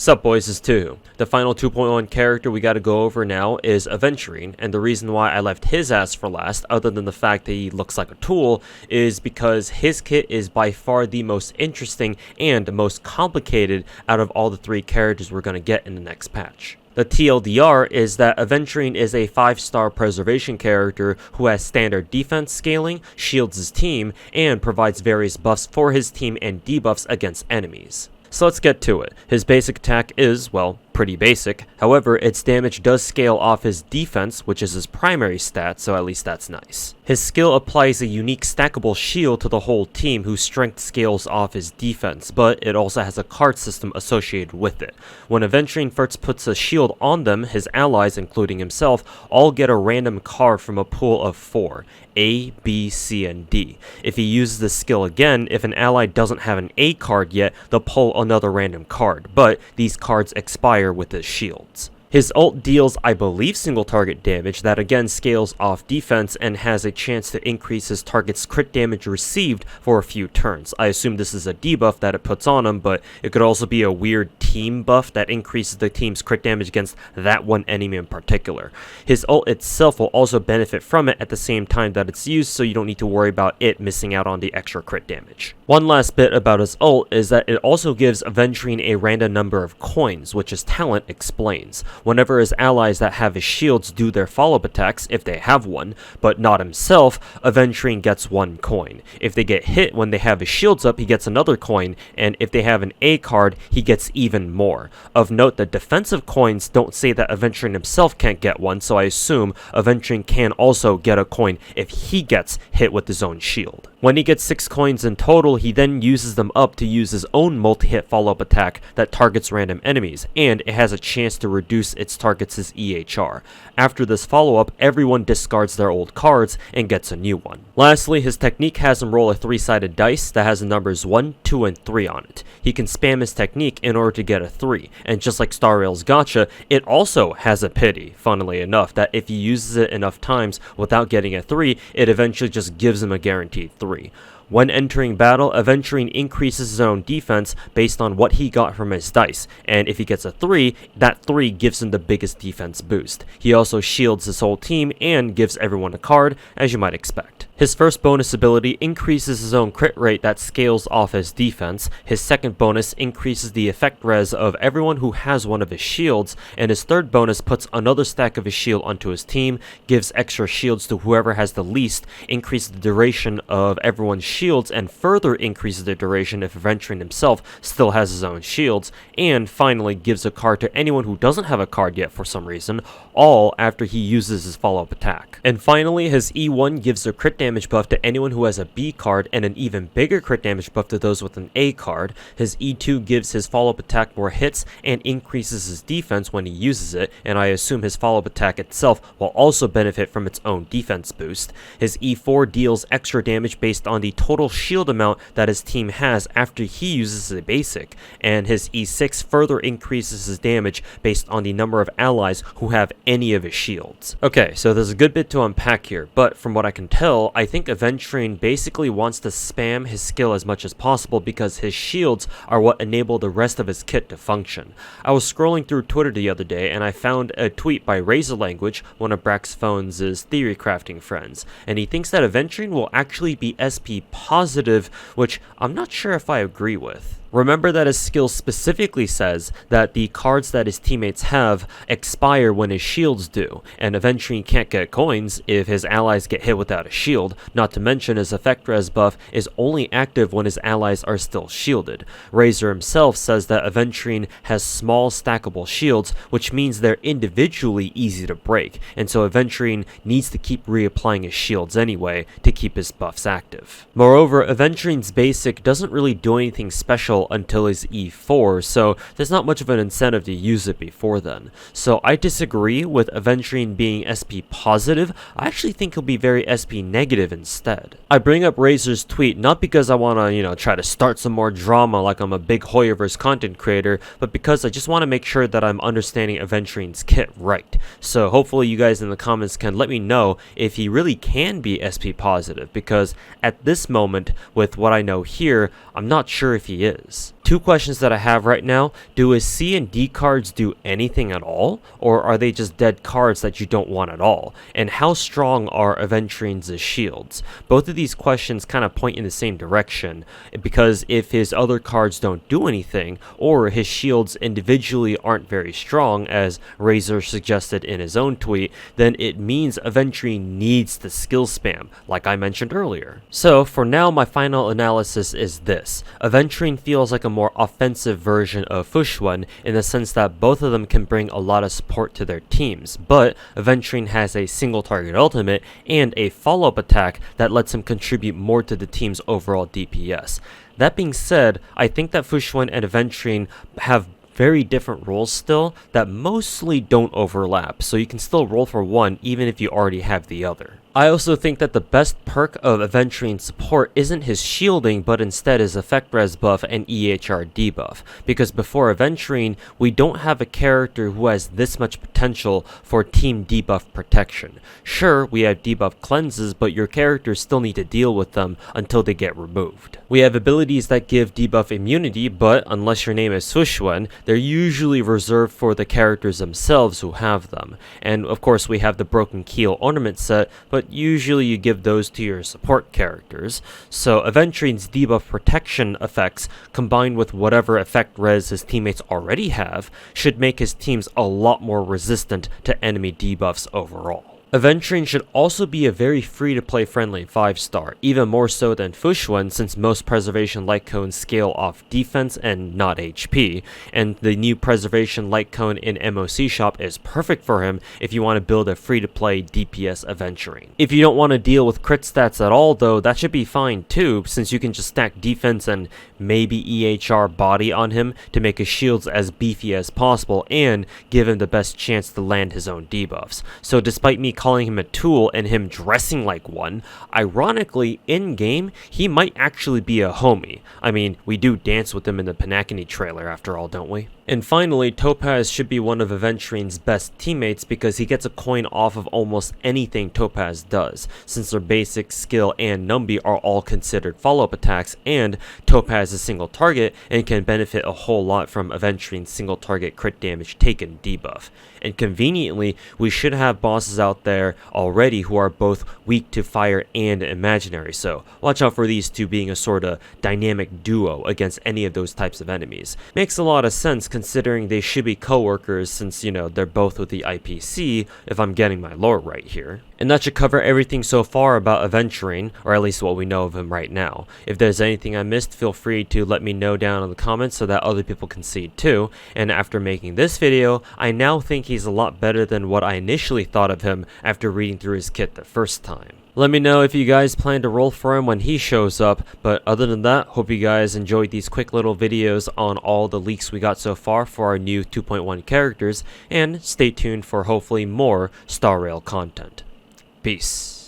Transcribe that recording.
Sup boys, is 2. The final 2.1 character we gotta go over now is Aventurine, and the reason why I left his ass for last, other than the fact that he looks like a tool, is because his kit is by far the most interesting and most complicated out of all the 3 characters we're gonna get in the next patch. The TLDR is that Aventurine is a 5-star preservation character who has standard defense scaling, shields his team, and provides various buffs for his team and debuffs against enemies. So let's get to it. His basic attack is, well, pretty basic. However, its damage does scale off his defense, which is his primary stat, so at least that's nice. His skill applies a unique stackable shield to the whole team whose strength scales off his defense, but it also has a card system associated with it. When Aventurine first puts a shield on them, his allies, including himself, all get a random card from a pool of 4. A, B, C, and D. If he uses this skill again, if an ally doesn't have an A card yet, they'll pull another random card, but these cards expire with his shields. His ult deals, I believe, single target damage that again scales off defense and has a chance to increase his target's crit damage received for a few turns. I assume this is a debuff that it puts on him, but it could also be a weird team buff that increases the team's crit damage against that one enemy in particular. His ult itself will also benefit from it at the same time that it's used, so you don't need to worry about it missing out on the extra crit damage. One last bit about his ult is that it also gives Aventurine a random number of coins, which his talent explains. Whenever his allies that have his shields do their follow-up attacks, if they have one, but not himself, Aventurine gets 1 coin. If they get hit when they have his shields up, he gets another coin, and if they have an A card, he gets even more. Of note, the defensive coins don't say that Aventurine himself can't get one, so I assume Aventurine can also get a coin if he gets hit with his own shield. When he gets 6 coins in total, he then uses them up to use his own multi-hit follow-up attack that targets random enemies, and it has a chance to reduce its target's EHR. After this follow-up, everyone discards their old cards and gets a new one. Lastly, his technique has him roll a 3-sided dice that has the numbers 1, 2, and 3 on it. He can spam his technique in order to get a 3, and just like Star Rail's gacha, it also has a pity, funnily enough, that if he uses it enough times without getting a 3, it eventually just gives him a guaranteed 3. When entering battle, Aventurine increases his own defense based on what he got from his dice, and if he gets a 3, that 3 gives him the biggest defense boost. He also shields his whole team and gives everyone a card, as you might expect. His first bonus ability increases his own crit rate that scales off his defense. His second bonus increases the effect res of everyone who has one of his shields, and his third bonus puts another stack of his shield onto his team, gives extra shields to whoever has the least, increases the duration of everyone's shields, and further increases the duration if Aventurine himself still has his own shields, and finally gives a card to anyone who doesn't have a card yet for some reason, all after he uses his follow-up attack. And finally, his E1 gives a crit damage buff to anyone who has a B card and an even bigger crit damage buff to those with an A card. His E2 gives his follow-up attack more hits and increases his defense when he uses it, and I assume his follow-up attack itself will also benefit from its own defense boost. His E4 deals extra damage based on the total shield amount that his team has after he uses a basic, and his E6 further increases his damage based on the number of allies who have any of his shields. Okay, so there's a good bit to unpack here, but from what I can tell, I think Aventurine basically wants to spam his skill as much as possible because his shields are what enable the rest of his kit to function. I was scrolling through Twitter the other day and I found a tweet by Razor Language, one of Brax Phones' theory crafting friends, and he thinks that Aventurine will actually be SP positive, which I'm not sure if I agree with. Remember that his skill specifically says that the cards that his teammates have expire when his shields do, and Aventurine can't get coins if his allies get hit without a shield, not to mention his effect res buff is only active when his allies are still shielded. Razor himself says that Aventurine has small stackable shields, which means they're individually easy to break, and so Aventurine needs to keep reapplying his shields anyway to keep his buffs active. Moreover, Aventurine's basic doesn't really do anything special until his E4, so there's not much of an incentive to use it before then. So I disagree with Aventurine being SP positive. I actually think he'll be very SP negative instead. I bring up Razor's tweet not because I want to, try to start some more drama like I'm a big Hoyoverse content creator, but because I just want to make sure that I'm understanding Aventurine's kit right. So hopefully you guys in the comments can let me know if he really can be SP positive, because at this moment, with what I know here, I'm not sure if he is. Two questions that I have right now: do his C and D cards do anything at all, or are they just dead cards that you don't want at all? And how strong are Aventurine's shields? Both of these questions kind of point in the same direction, because if his other cards don't do anything, or his shields individually aren't very strong, as Razor suggested in his own tweet, then it means Aventurine needs the skill spam, like I mentioned earlier. So for now, my final analysis is this: Aventurine feels like a more offensive version of Fushwan in the sense that both of them can bring a lot of support to their teams, but Aventurine has a single target ultimate and a follow-up attack that lets him contribute more to the team's overall DPS. That being said, I think that Fushwan and Aventurine have very different roles still that mostly don't overlap, so you can still roll for one even if you already have the other. I also think that the best perk of Aventurine's support isn't his shielding, but instead his effect res buff and EHR debuff, because before Aventurine, we don't have a character who has this much potential for team debuff protection. Sure, we have debuff cleanses, but your characters still need to deal with them until they get removed. We have abilities that give debuff immunity, but unless your name is Fushwan, they're usually reserved for the characters themselves who have them. And of course we have the Broken Keel ornament set, but usually you give those to your support characters. So Aventurine's debuff protection effects, combined with whatever effect res his teammates already have, should make his teams a lot more resistant to enemy debuffs overall. Aventurine should also be a very free-to-play friendly 5-star, even more so than Fushwan since most Preservation Light Cones scale off defense and not HP, and the new Preservation Light Cone in MOC shop is perfect for him if you want to build a free-to-play DPS Aventurine. If you don't want to deal with crit stats at all though, that should be fine too, since you can just stack defense and maybe EHR body on him to make his shields as beefy as possible and give him the best chance to land his own debuffs. So despite me calling him a tool and him dressing like one, ironically, in-game, he might actually be a homie. I mean, we do dance with him in the Panakini trailer after all, don't we? And finally, Topaz should be one of Aventurine's best teammates because he gets a coin off of almost anything Topaz does, since their basic, skill, and Numbi are all considered follow-up attacks, and Topaz is single target and can benefit a whole lot from Aventurine's single target crit damage taken debuff. And conveniently, we should have bosses out there already who are both weak to fire and imaginary, so watch out for these two being a sorta dynamic duo against any of those types of enemies. Makes a lot of sense considering they should be co-workers since, you know, they're both with the IPC, if I'm getting my lore right here. And that should cover everything so far about Aventurine, or at least what we know of him right now. If there's anything I missed, feel free to let me know down in the comments so that other people can see it too. And after making this video, I now think he's a lot better than what I initially thought of him after reading through his kit the first time. Let me know if you guys plan to roll for him when he shows up, but other than that, hope you guys enjoyed these quick little videos on all the leaks we got so far for our new 2.1 characters, and stay tuned for hopefully more Star Rail content. Peace.